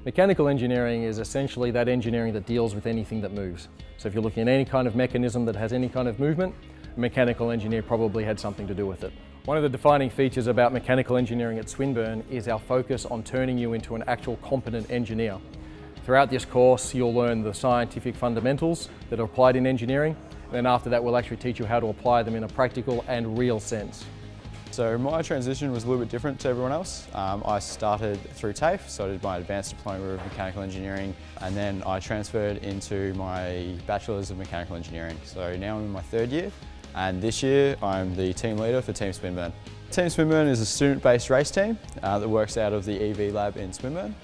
Mechanical engineering is essentially that engineering that deals with anything that moves. So if you're looking at any kind of mechanism that has any kind of movement, a mechanical engineer probably had something to do with it. One of the defining features about mechanical engineering at Swinburne is our focus on turning you into an actual competent engineer. Throughout this course, you'll learn the scientific fundamentals that are applied in engineering, and then after that we'll actually teach you how to apply them in a practical and real sense. So my transition was a little bit different to everyone else. I started through TAFE, so I did my advanced diploma of mechanical engineering, and then I transferred into my bachelor's of mechanical engineering. So now I'm in my third year, and this year I'm the team leader for Team Swinburne. Team Swinburne is a student-based race team that works out of the EV lab in Swinburne.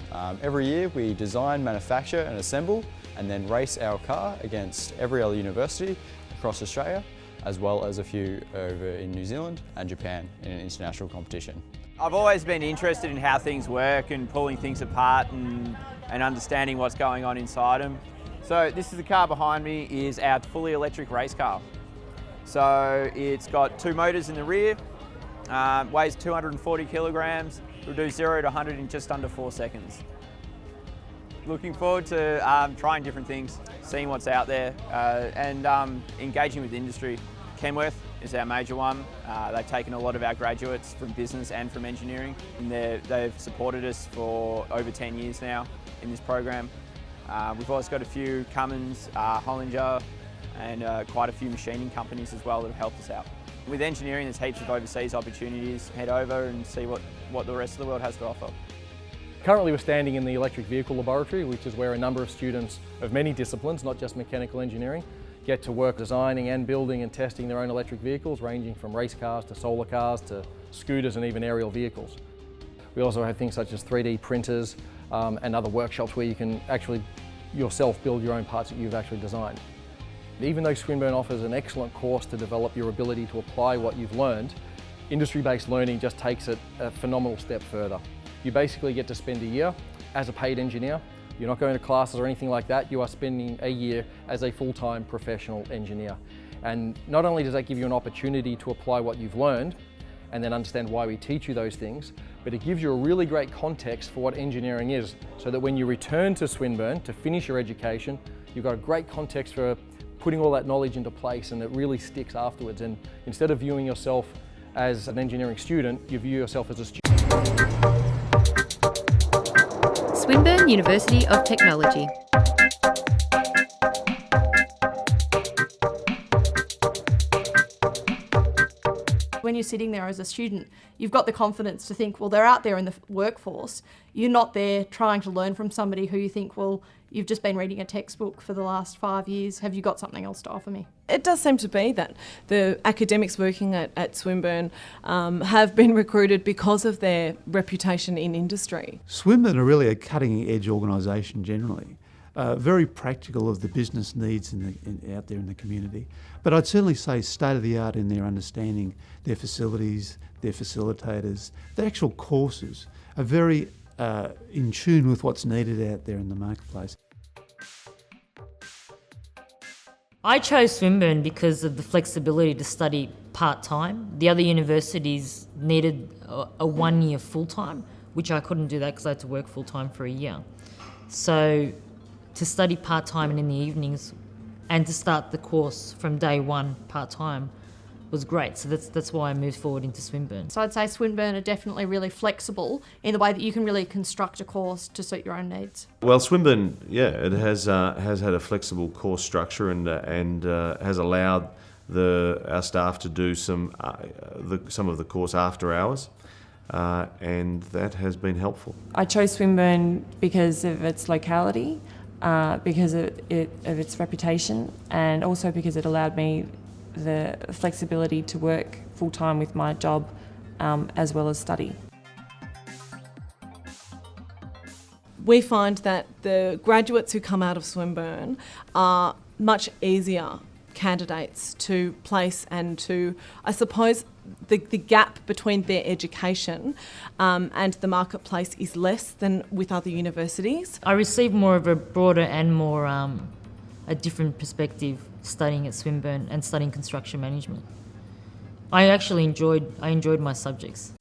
Every year we design, manufacture and assemble and then race our car against every other university across Australia, as well as a few over in New Zealand and Japan in an international competition. I've always been interested in how things work and pulling things apart and understanding what's going on inside them. So this is the car behind me, is our fully electric race car. So it's got 2 motors in the rear, weighs 240 kilograms, will do 0 to 100 in just under 4 seconds. Looking forward to trying different things, seeing what's out there and engaging with industry. Kenworth is our major one. They've taken a lot of our graduates from business and from engineering, and they've supported us for over 10 years now in this program. We've also got a few Cummins, Hollinger and quite a few machining companies as well that have helped us out. With engineering there's heaps of overseas opportunities. Head over and see what the rest of the world has to offer. Currently we're standing in the electric vehicle laboratory, which is where a number of students of many disciplines, not just mechanical engineering, get to work designing and building and testing their own electric vehicles, ranging from race cars to solar cars to scooters and even aerial vehicles. We also have things such as 3D printers and other workshops where you can actually yourself build your own parts that you've actually designed. Even though Swinburne offers an excellent course to develop your ability to apply what you've learned, industry-based learning just takes it a phenomenal step further. You basically get to spend a year as a paid engineer. You're not going to classes or anything like that. You are spending a year as a full-time professional engineer. And not only does that give you an opportunity to apply what you've learned and then understand why we teach you those things, but it gives you a really great context for what engineering is, so that when you return to Swinburne to finish your education, you've got a great context for putting all that knowledge into place, and it really sticks afterwards. And instead of viewing yourself as an engineering student, you view yourself as a student. Swinburne University of Technology. When you're sitting there as a student, you've got the confidence to think, well, they're out there in the workforce. You're not there trying to learn from somebody who you think, well, you've just been reading a textbook for the last 5 years. Have you got something else to offer me? It does seem to be that the academics working at Swinburne have been recruited because of their reputation in industry. Swinburne are really a cutting-edge organisation generally. Very practical of the business needs out there in the community. But I'd certainly say state-of-the-art in their understanding, their facilities, their facilitators, the actual courses are very in tune with what's needed out there in the marketplace. I chose Swinburne because of the flexibility to study part-time. The other universities needed a 1 year full-time, which I couldn't do that because I had to work full-time for a year. So to study part-time and in the evenings and to start the course from day one part-time was great. So that's why I moved forward into Swinburne. So I'd say Swinburne are definitely really flexible in the way that you can really construct a course to suit your own needs. Well, Swinburne, it has had a flexible course structure and has allowed our staff to do some of the course after hours, and that has been helpful. I chose Swinburne because of its locality, because of its reputation, and also because it allowed me the flexibility to work full-time with my job as well as study. We find that the graduates who come out of Swinburne are much easier candidates to place and to, I suppose, the gap between their education and the marketplace is less than with other universities. I received more of a broader and more a different perspective studying at Swinburne and studying construction management. I enjoyed my subjects.